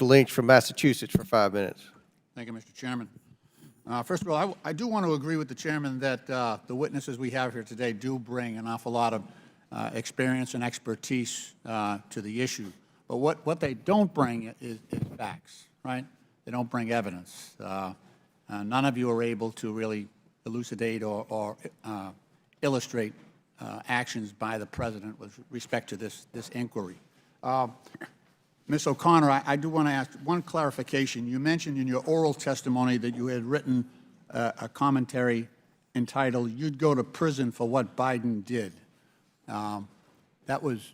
Lynch from Massachusetts for 5 minutes. Thank you, Mr. Chairman. First of all, I do want to agree with the chairman that the witnesses we have here today do bring an awful lot of experience and expertise to the issue. But what they don't bring is facts, right? They don't bring evidence. None of you are able to really elucidate or illustrate actions by the president with respect to this inquiry. Ms. O'Connor, I do want to ask one clarification. You mentioned in your oral testimony that you had written a commentary entitled, "You'd Go to Prison for What Biden Did." That was,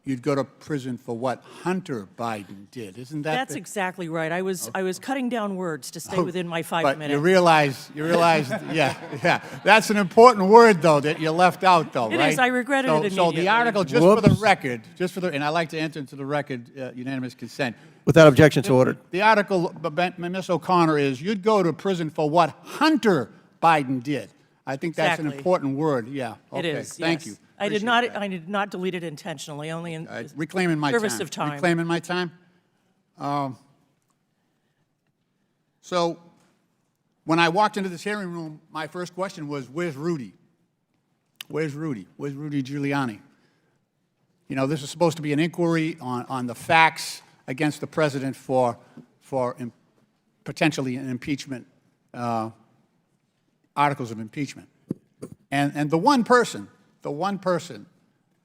you'd go to prison for what Hunter Biden did. Isn't that? That's exactly right. I was cutting down words to stay within my 5 but minutes. you realize, yeah. That's an important word, though, that you left out, though, right? It is. I regretted it immediately. So the article, just for the record, and I'd like to enter into the record unanimous consent. Without objection to order. The article, Ms. O'Connor, is you'd go to prison for what Hunter Biden did. I think that's an important word. Yeah. Okay. It is. Thank you. I did not delete it intentionally, only in reclaiming my service time. of time. Reclaiming my time. So when I walked into this hearing room, my first question was, where's Rudy? Where's Rudy? Where's Rudy Giuliani? You know, this is supposed to be an inquiry on the facts against the president for potentially an impeachment, articles of impeachment. And the one person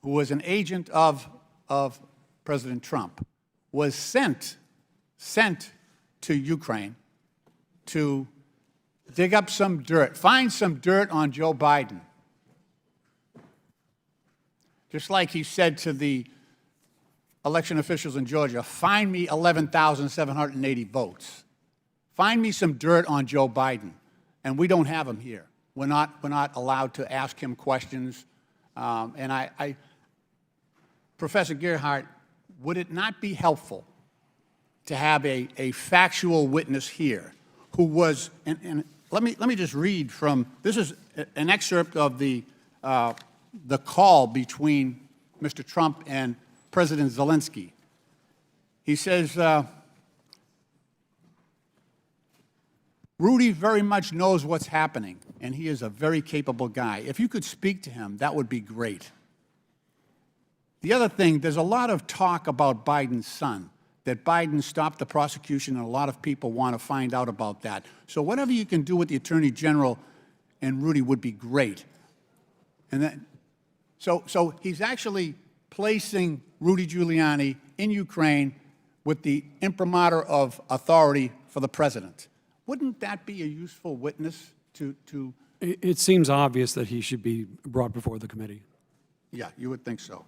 who was an agent of President Trump was sent to Ukraine to dig up some dirt, find some dirt on Joe Biden. Just like he said to the election officials in Georgia, find me 11,780 votes. Find me some dirt on Joe Biden. And we don't have him here. We're not allowed to ask him questions. And Professor Gerhardt, would it not be helpful to have a factual witness here who was, and let me just read from, this is an excerpt of the call between Mr. Trump and President Zelensky. He says, Rudy very much knows what's happening, and he is a very capable guy. If you could speak to him, that would be great. The other thing, there's a lot of talk about Biden's son, that Biden stopped the prosecution, and a lot of people want to find out about that. So whatever you can do with the Attorney General and Rudy would be great. And then, so he's actually placing Rudy Giuliani in Ukraine with the imprimatur of authority for the president. Wouldn't that be a useful witness to? It seems obvious that he should be brought before the committee. Yeah, you would think so.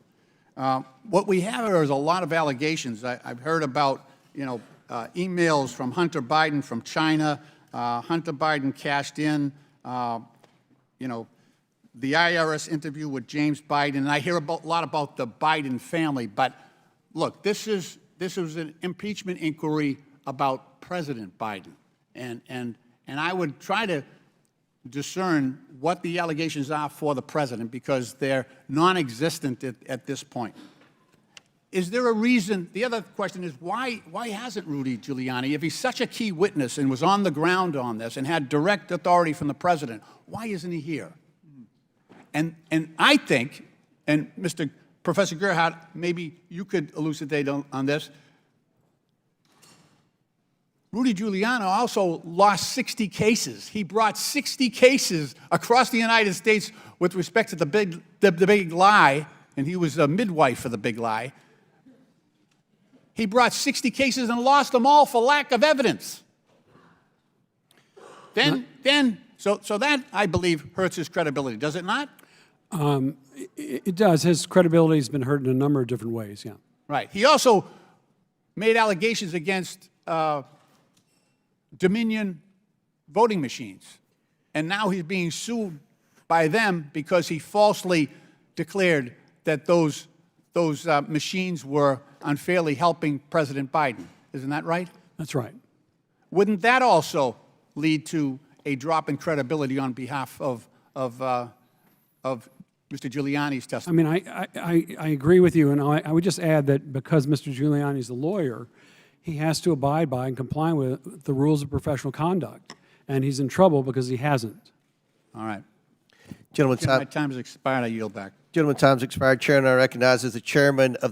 What we have here is a lot of allegations. I've heard about, emails from Hunter Biden from China. Hunter Biden cashed in, the IRS interview with James Biden. And I hear a lot about the Biden family. But look, this was an impeachment inquiry about President Biden. And I would try to discern what the allegations are for the president because they're non-existent at this point. Is there a reason? The other question is why hasn't Rudy Giuliani, if he's such a key witness and was on the ground on this and had direct authority from the president, why isn't he here? And I think, and Professor Gerhardt, maybe you could elucidate on this, Rudy Giuliani also lost 60 cases. He brought 60 cases across the United States with respect to the big lie, and he was a midwife for the big lie. He brought 60 cases and lost them all for lack of evidence. So that, I believe, hurts his credibility, does it not? It does. His credibility has been hurt in a number of different ways, yeah. Right. He also made allegations against Dominion voting machines. And now he's being sued by them because he falsely declared that those machines were unfairly helping President Biden. Isn't that right? That's right. Wouldn't that also lead to a drop in credibility on behalf of Mr. Giuliani's testimony? I mean, I agree with you, and I would just add that because Mr. Giuliani is a lawyer, he has to abide by and comply with the rules of professional conduct. And he's in trouble because he hasn't. All right. Gentleman's My time, time has expired. I yield back. gentleman's time's expired. Chair now recognizes the chairman of